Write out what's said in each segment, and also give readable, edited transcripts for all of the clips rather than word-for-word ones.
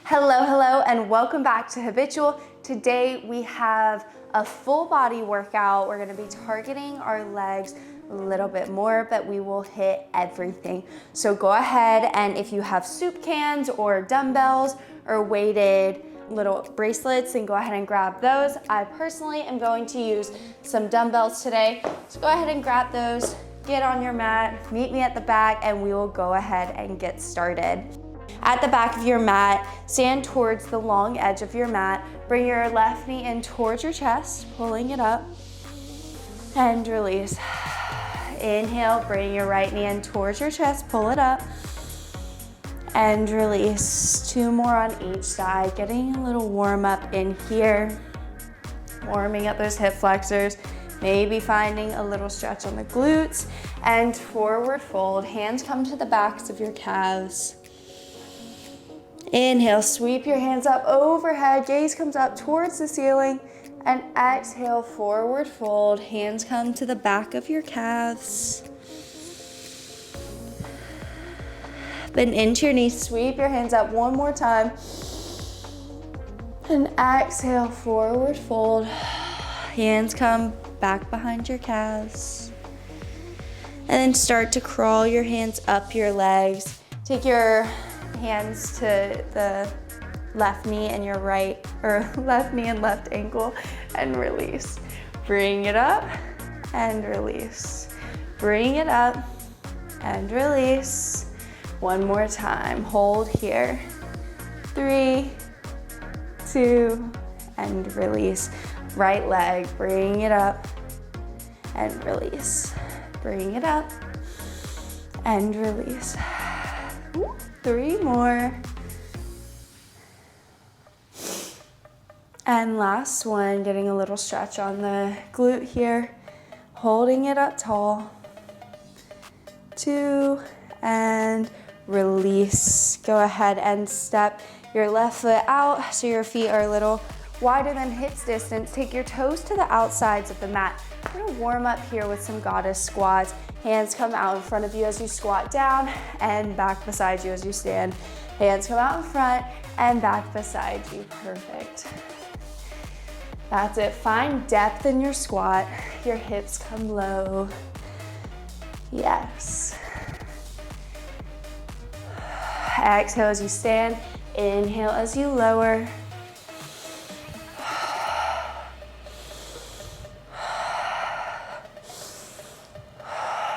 Hello, and welcome back to Habitual. Today we have a full body workout. We're gonna be targeting our legs a little bit more, but we will hit everything. So go ahead, and if you have soup cans or dumbbells or weighted little bracelets, then go ahead and grab those. I personally am going to use some dumbbells today. So go ahead and grab those, get on your mat, meet me at the back, and we will go ahead and get started. At the back of your mat, stand towards the long edge of your mat. Bring your left knee in towards your chest, pulling it up, and release. Inhale, bring your right knee in towards your chest, pull it up, and release. 2 more on each side, getting a little warm up in here, warming up those hip flexors, maybe finding a little stretch on the glutes, and forward fold. Hands come to the backs of your calves. Inhale, sweep your hands up overhead, gaze comes up towards the ceiling, and exhale, forward fold. Hands come to the back of your calves. Bend into your knees, sweep your hands up one more time, and exhale, forward fold. Hands come back behind your calves. And then start to crawl your hands up your legs. Take your hands to the left knee and your right, or left knee and left ankle, and release. Bring it up and release. Bring it up and release. One more time. Hold here. 3, 2, and release. Right leg, bring it up and release. Bring it up and release. 3 more. And last one, getting a little stretch on the glute here. Holding it up tall. 2, and release. Go ahead and step your left foot out so your feet are a little wider than hips distance. Take your toes to the outsides of the mat. We're gonna warm up here with some goddess squats. Hands come out in front of you as you squat down, and back beside you as you stand. Hands come out in front and back beside you. Perfect. That's it. Find depth in your squat. Your hips come low. Yes. Exhale as you stand. Inhale as you lower.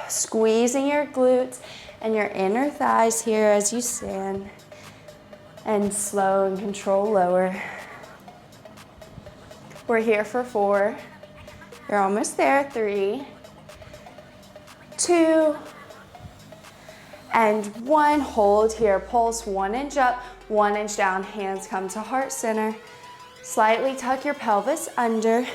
Squeezing your glutes and your inner thighs here as you stand. And slow and control lower. We're here for 4. You're almost there. 3, 2, and 1. Hold here. Pulse 1 inch up, 1 inch down. Hands come to heart center. Slightly tuck your pelvis under.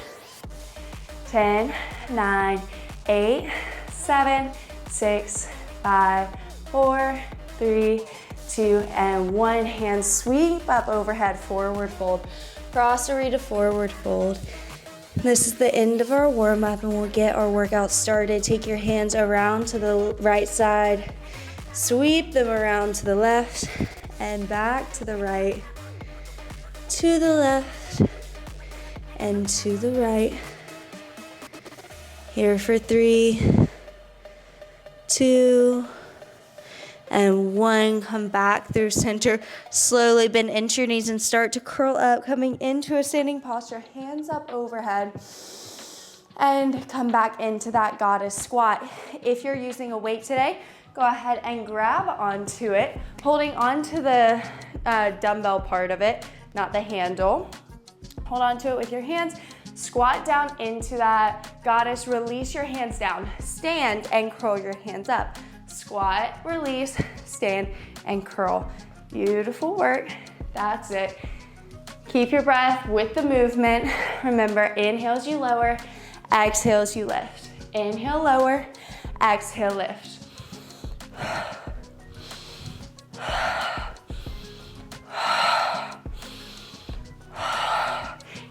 10, 9, 8, 7, 6, 5, 4, 3, 2, and 1. Hands sweep up overhead, forward fold. Cross-array to forward fold. This is the end of our warm-up, and we'll get our workout started. Take your hands around to the right side. Sweep them around to the left and back to the right, to the left and to the right. Here for 3, 2, and 1. Come back through center. Slowly bend into your knees and start to curl up, coming into a standing posture. Hands up overhead. And come back into that goddess squat. If you're using a weight today, go ahead and grab onto it, holding onto the dumbbell part of it, not the handle. Hold onto it with your hands. Squat down into that goddess. Release your hands down. Stand and curl your hands up. Squat, release, stand, and curl. Beautiful work. That's it. Keep your breath with the movement. Remember, inhale as you lower, exhale as you lift. Inhale, lower, exhale, lift.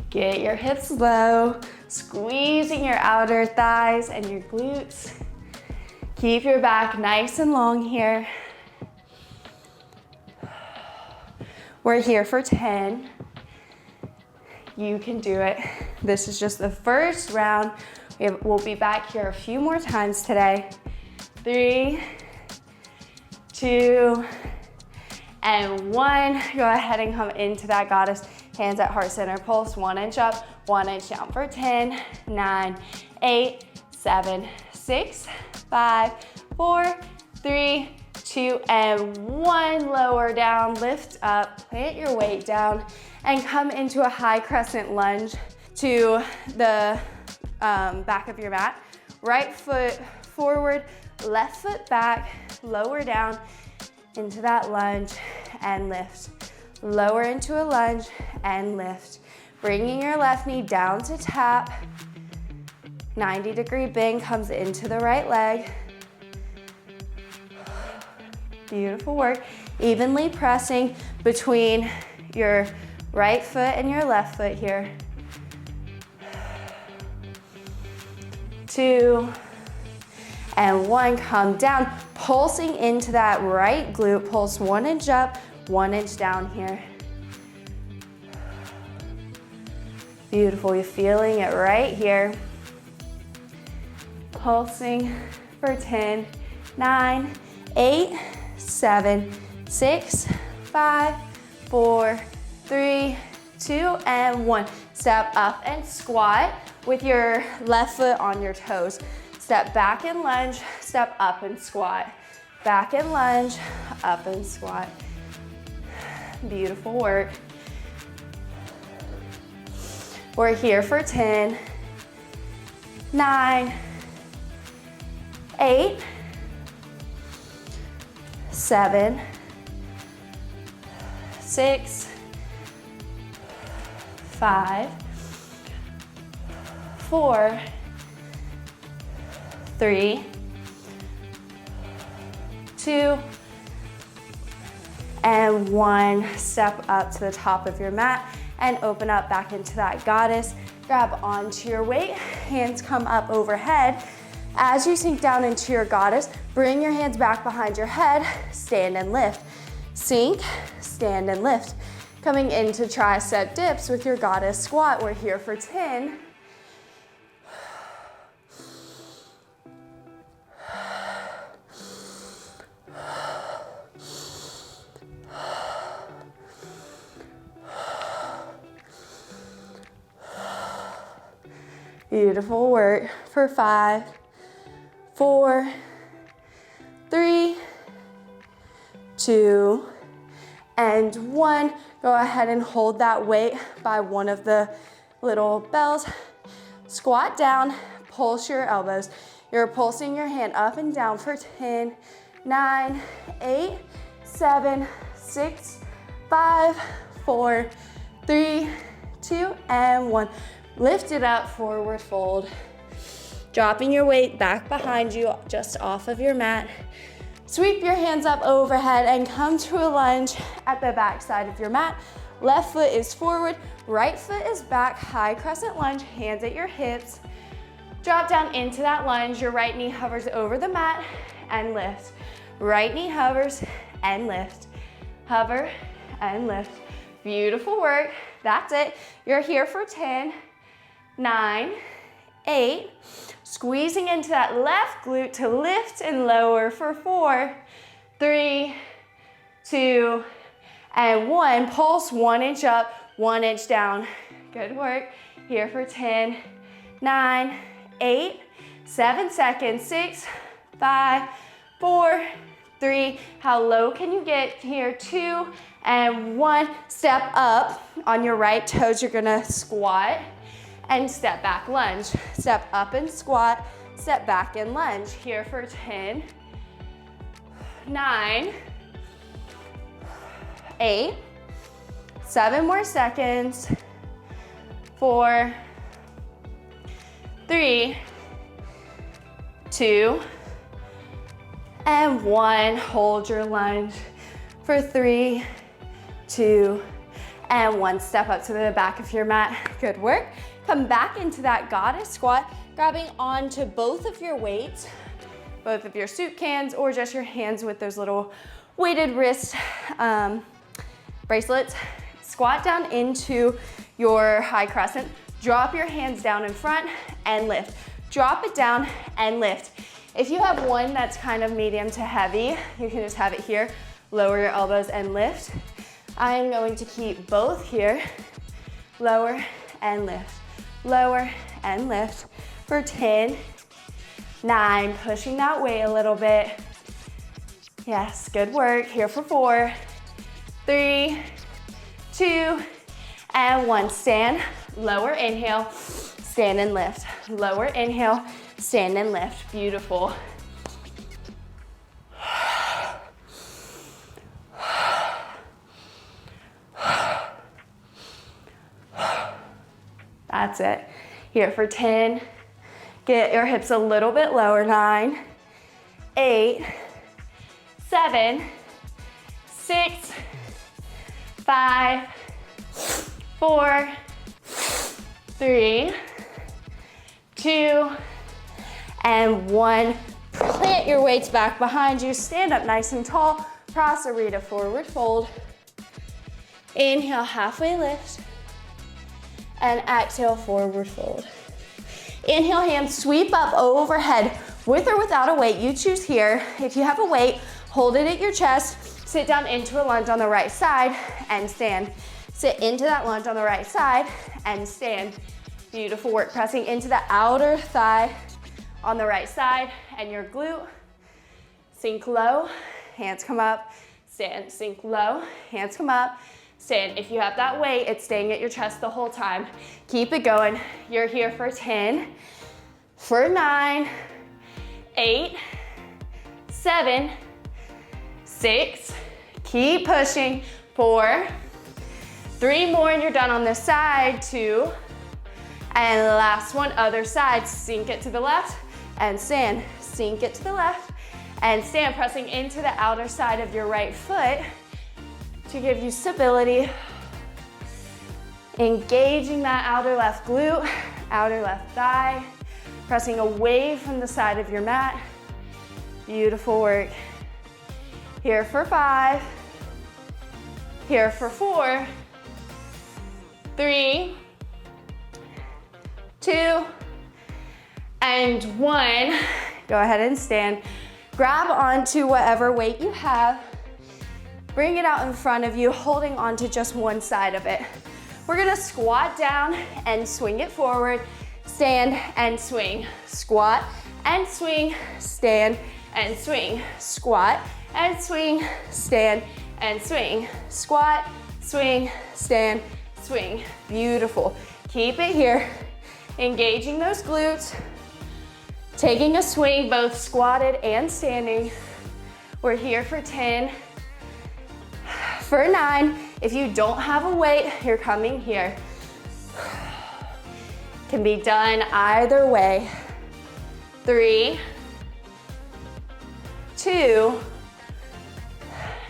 Get your hips low, squeezing your outer thighs and your glutes. Keep your back nice and long here. We're here for 10. You can do it. This is just the first round. We'll be back here a few more times today. 3, 2, and 1. Go ahead and come into that goddess. Hands at heart center, pulse 1 inch up, 1 inch down for 10, 9, 8, 7, 6, 5, 4, 3, 2, and 1. Lower down, lift up, plant your weight down, and come into a high crescent lunge to the back of your mat. Right foot forward, left foot back, lower down into that lunge and lift. Lower into a lunge and lift. Bringing your left knee down to tap. 90-degree bend comes into the right leg. Beautiful work. Evenly pressing between your right foot and your left foot here. 2, and 1. Come down, pulsing into that right glute. Pulse 1 inch up, 1 inch down here. Beautiful, you're feeling it right here. Pulsing for 10, 9, 8, 7, 6, 5, 4, 3, 2, and 1. Step up and squat with your left foot on your toes. Step back and lunge, step up and squat. Back and lunge, up and squat. Beautiful work. We're here for 10, 9, 8, 7, 6, 5, 4, 3, 2, and 1. Step up to the top of your mat and open up back into that goddess. Grab onto your weight, hands come up overhead. As you sink down into your goddess, bring your hands back behind your head, stand and lift. Sink, stand and lift. Coming into tricep dips with your goddess squat. We're here for 10. Beautiful work for 5, 4, 3, 2, and 1. Go ahead and hold that weight by one of the little bells. Squat down, pulse your elbows. You're pulsing your hand up and down for 10, 9, 8, 7, 6, 5, 4, 3, 2, and 1. Lift it up, forward fold. Dropping your weight back behind you, just off of your mat. Sweep your hands up overhead and come to a lunge at the back side of your mat. Left foot is forward, right foot is back, high crescent lunge, hands at your hips. Drop down into that lunge, your right knee hovers over the mat and lift. Right knee hovers and lift. Hover and lift. Beautiful work, that's it. You're here for 10, 9, 8, squeezing into that left glute to lift and lower for 4, 3, 2, and 1. Pulse 1 inch up, 1 inch down. Good work. Here for 10, 9, 8, 7 seconds, 6, 5, 4, 3. How low can you get here? 2 and 1. Step up on your right toes. You're gonna squat and step back lunge. Step up and squat, step back and lunge. Here for 10, 9, 8, 7 more seconds, 4, 3, 2, and 1. Hold your lunge for 3, 2, and 1. Step up to the back of your mat. Good work. Come back into that goddess squat, grabbing onto both of your weights, both of your soup cans or just your hands with those little weighted wrist bracelets. Squat down into your high crescent. Drop your hands down in front and lift. Drop it down and lift. If you have one that's kind of medium to heavy, you can just have it here. Lower your elbows and lift. I am going to keep both here. Lower and lift. Lower and lift for 10, 9, pushing that weight a little bit. Yes, good work. Here for 4, 3, 2, and 1. Stand, lower, inhale, stand and lift. Lower, inhale, stand and lift. Beautiful. That's it. Here for 10. Get your hips a little bit lower. 9, 8, 7, 6, 5, 4, 3, 2, and 1. Plant your weights back behind you. Stand up nice and tall. Prasarita, forward fold. Inhale, halfway lift. And exhale, forward fold. Inhale, hands sweep up overhead with or without a weight. You choose here. If you have a weight, hold it at your chest. Sit down into a lunge on the right side and stand. Sit into that lunge on the right side and stand. Beautiful work. Pressing into the outer thigh on the right side and your glute. Sink low, hands come up, stand. Sink low, hands come up, stand. If you have that weight, it's staying at your chest the whole time. Keep it going. You're here for 10, for 9, 8, 7, 6, keep pushing, 4, 3 more and you're done on this side, 2, and last one, other side. Sink it to the left and stand. Sink it to the left and stand, pressing into the outer side of your right foot to give you stability. Engaging that outer left glute, outer left thigh, pressing away from the side of your mat. Beautiful work. Here for 5, here for 4, 3, 2, and 1. Go ahead and stand. Grab onto whatever weight you have. Bring it out in front of you, holding onto just one side of it. We're gonna squat down and swing it forward. Stand and swing. Squat and swing. Stand and swing. Squat and swing. Stand and swing. Squat, swing, stand, swing. Beautiful. Keep it here. Engaging those glutes. Taking a swing, both squatted and standing. We're here for 10, for 9. If you don't have a weight, you're coming here. Can be done either way. 3, 2,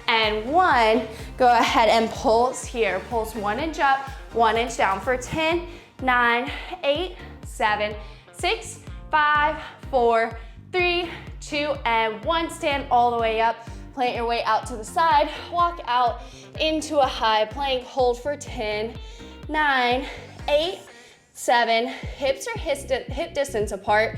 and 1. Go ahead and pulse here. Pulse 1 inch up, 1 inch down for 10, 9, 8, 7, 6, 5, 4, 3, 2, and 1. Stand all the way up. Plant your weight out to the side. Walk out into a high plank. Hold for 10, 9, 8, 7. Hips are hip distance apart.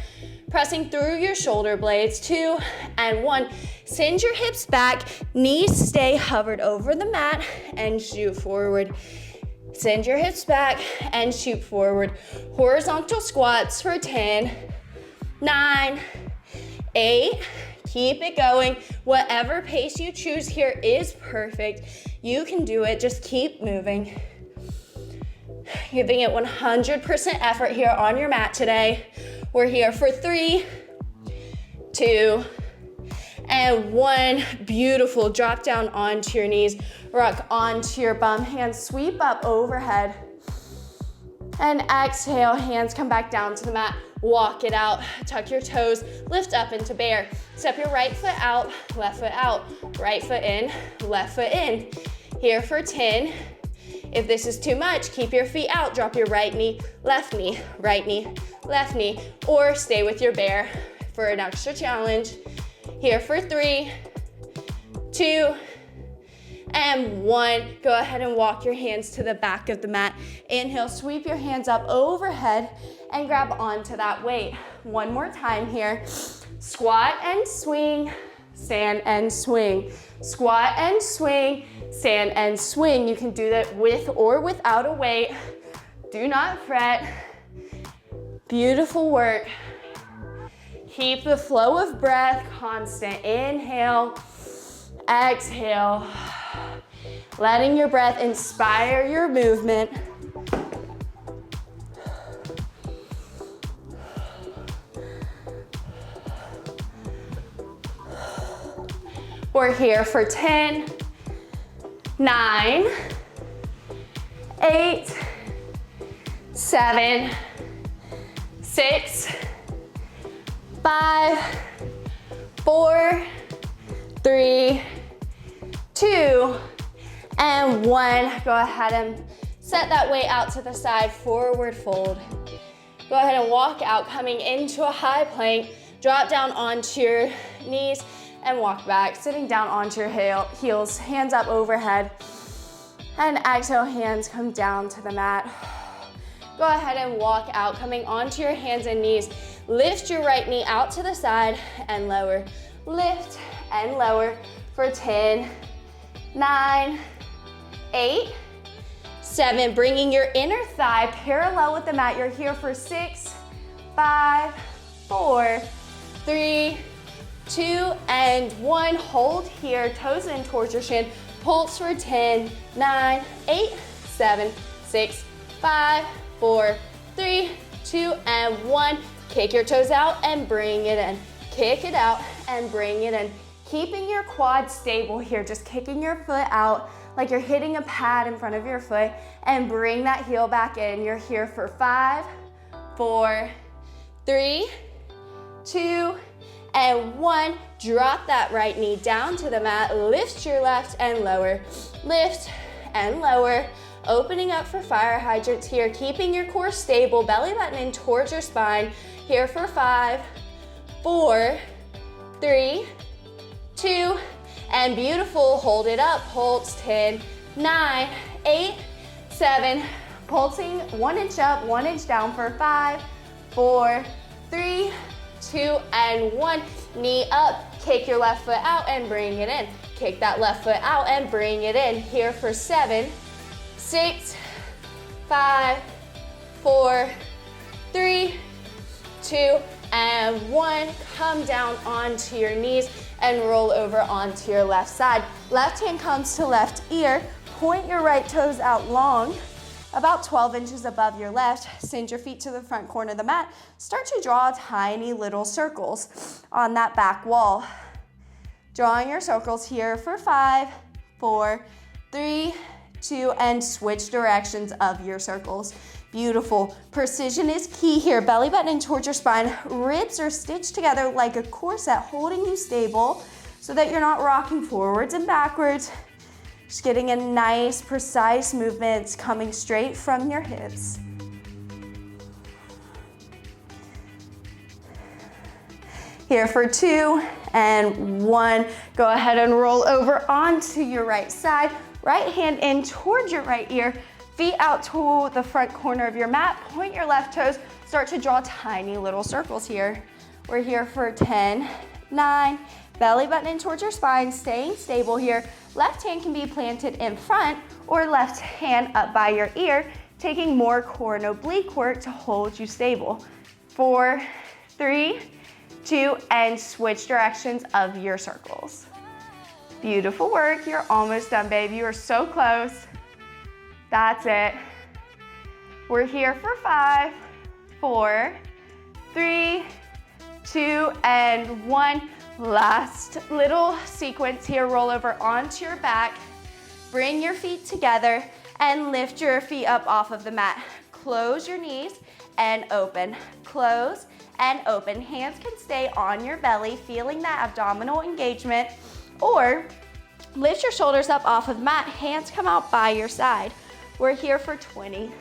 Pressing through your shoulder blades. 2 and 1. Send your hips back. Knees stay hovered over the mat and shoot forward. Send your hips back and shoot forward. Horizontal squats for 10, 9, 8, keep it going. Whatever pace you choose here is perfect. You can do it, just keep moving. Giving it 100% effort here on your mat today. We're here for 3, 2, and 1. Beautiful. Drop down onto your knees. Rock onto your bum. Hands sweep up overhead. And exhale, hands come back down to the mat. Walk it out. Tuck your toes. Lift up into bear. Step your right foot out, left foot out. Right foot in, left foot in. Here for 10. If this is too much, keep your feet out. Drop your right knee, left knee, right knee, left knee, or stay with your bear for an extra challenge. Here for 3, 2, and and 1. Go ahead and walk your hands to the back of the mat. Inhale, sweep your hands up overhead and grab onto that weight. One more time here. Squat and swing, stand and swing. Squat and swing, stand and swing. You can do that with or without a weight. Do not fret. Beautiful work. Keep the flow of breath constant. Inhale, exhale. Letting your breath inspire your movement. We're here for 10, 9, 8, 7, 6, 5, 4, 3, 2, and 1. Go ahead and set that weight out to the side, forward fold. Go ahead and walk out, coming into a high plank. Drop down onto your knees and walk back, sitting down onto your heels, hands up overhead. And exhale, hands come down to the mat. Go ahead and walk out, coming onto your hands and knees. Lift your right knee out to the side and lower. Lift and lower for 10, 9, 8, 7. Bringing your inner thigh parallel with the mat. You're here for 6, 5, 4, 3, 2, and 1. Hold here, toes in towards your shin. Pulse for 10, 9, 8, 7, 6, 5, 4, 3, 2, and 1. Kick your toes out and bring it in. Kick it out and bring it in. Keeping your quads stable here, just kicking your foot out like you're hitting a pad in front of your foot, and bring that heel back in. You're here for 5, 4, 3, 2, and 1. Drop that right knee down to the mat. Lift your left and lower. Lift and lower. Opening up for fire hydrants here. Keeping your core stable. Belly button in towards your spine. Here for 5, 4, 3, 2, and beautiful. Hold it up. Pulse 10, 9, 8, 7. Pulsing 1 inch up, 1 inch down for 5, 4, 3, 2, and 1. Knee up. Kick your left foot out and bring it in. Kick that left foot out and bring it in. Here for 7, 6, 5, 4, 3, 2, and 1. Come down onto your knees and roll over onto your left side. Left hand comes to left ear. Point your right toes out long, about 12 inches above your left. Send your feet to the front corner of the mat. Start to draw tiny little circles on that back wall. Drawing your circles here for 5, 4, 3, 2, and switch directions of your circles. Beautiful. Precision is key here. Belly button in towards your spine. Ribs are stitched together like a corset, holding you stable so that you're not rocking forwards and backwards. Just getting a nice, precise movement coming straight from your hips. Here for 2 and 1. Go ahead and roll over onto your right side. Right hand in towards your right ear. Feet out to the front corner of your mat. Point your left toes. Start to draw tiny little circles here. We're here for 10, 9. Belly button in towards your spine, staying stable here. Left hand can be planted in front or left hand up by your ear, taking more core and oblique work to hold you stable. 4, 3, 2, and switch directions of your circles. Beautiful work. You're almost done, babe. You are so close. That's it. We're here for 5, 4, 3, 2, and 1. Last little sequence here. Roll over onto your back. Bring your feet together and lift your feet up off of the mat. Close your knees and open. Close and open. Hands can stay on your belly, feeling that abdominal engagement, or lift your shoulders up off of the mat. Hands come out by your side. We're here for 20,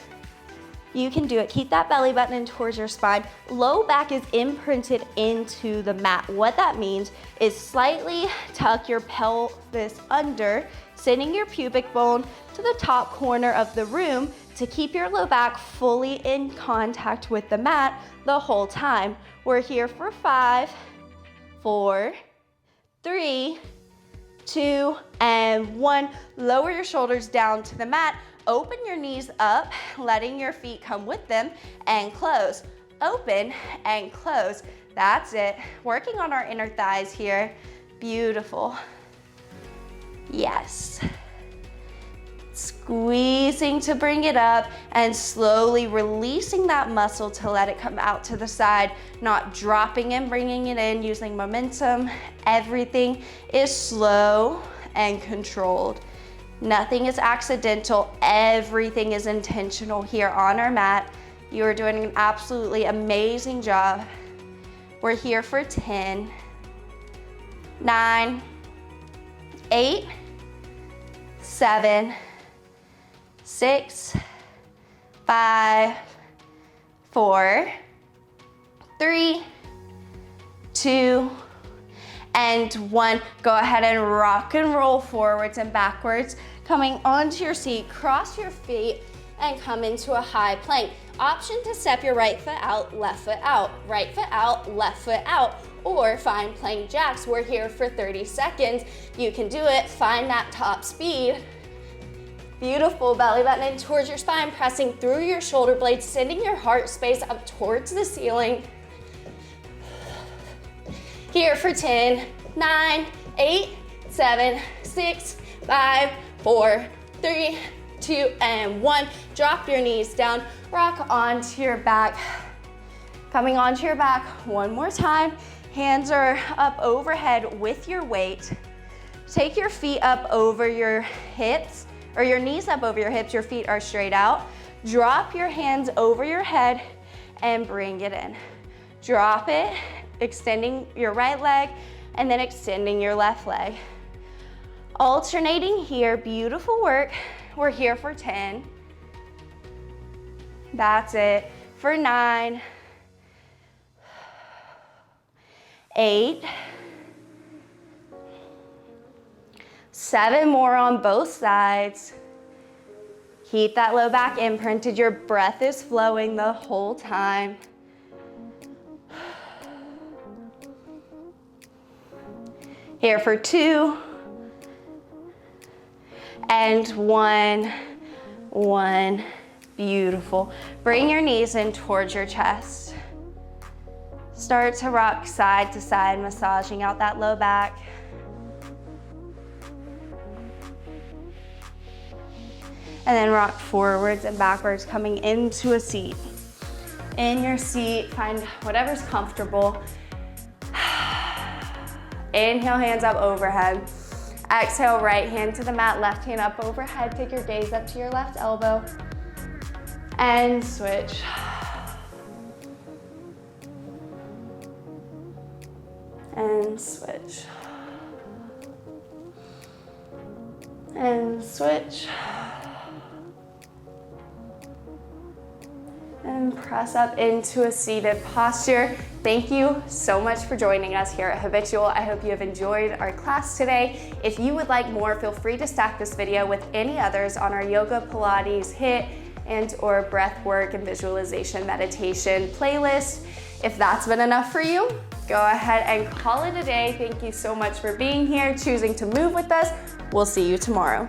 You can do it. Keep that belly button in towards your spine. Low back is imprinted into the mat. What that means is slightly tuck your pelvis under, sending your pubic bone to the top corner of the room to keep your low back fully in contact with the mat the whole time. We're here for 5, 4, 3, 2, and 1. Lower your shoulders down to the mat. Open your knees up, letting your feet come with them, and close. Open and close. That's it. Working on our inner thighs here. Beautiful. Yes. Squeezing to bring it up and slowly releasing that muscle to let it come out to the side, not dropping and bringing it in, using momentum. Everything is slow and controlled. Nothing is accidental. Everything is intentional here on our mat. You are doing an absolutely amazing job. We're here for 10, 9, 8, 7, 6, 5, 4, 3, 2, and 1. Go ahead and rock and roll forwards and backwards. Coming onto your seat, cross your feet and come into a high plank. Option to step your right foot out, left foot out, right foot out, left foot out, or find plank jacks. We're here for 30 seconds. You can do it, find that top speed. Beautiful, belly button in towards your spine, pressing through your shoulder blades, sending your heart space up towards the ceiling. Here for 10, 9, 8, 7, 6, 5, 4, 3, 2, and 1. Drop your knees down, rock onto your back. Coming onto your back one more time. Hands are up overhead with your weight. Take your feet up over your hips, or your knees up over your hips, your feet are straight out. Drop your hands over your head and bring it in. Drop it, extending your right leg, and then extending your left leg. Alternating here, beautiful work. We're here for 10. That's it. For 9, 8, 7 more on both sides. Keep that low back imprinted. Your breath is flowing the whole time. Here for 2, and 1. Beautiful. Bring your knees in towards your chest. Start to rock side to side, massaging out that low back. And then rock forwards and backwards, coming into a seat. In your seat, find whatever's comfortable. Inhale, hands up overhead. Exhale, right hand to the mat, left hand up overhead. Take your gaze up to your left elbow. And switch. And switch. And switch. And press up into a seated posture. Thank you so much for joining us here at Habitual. I hope you have enjoyed our class today. If you would like more, feel free to stack this video with any others on our yoga, Pilates, HIIT, and or breath work and visualization meditation playlist. If that's been enough for you, go ahead and call it a day. Thank you so much for being here, choosing to move with us. We'll see you tomorrow.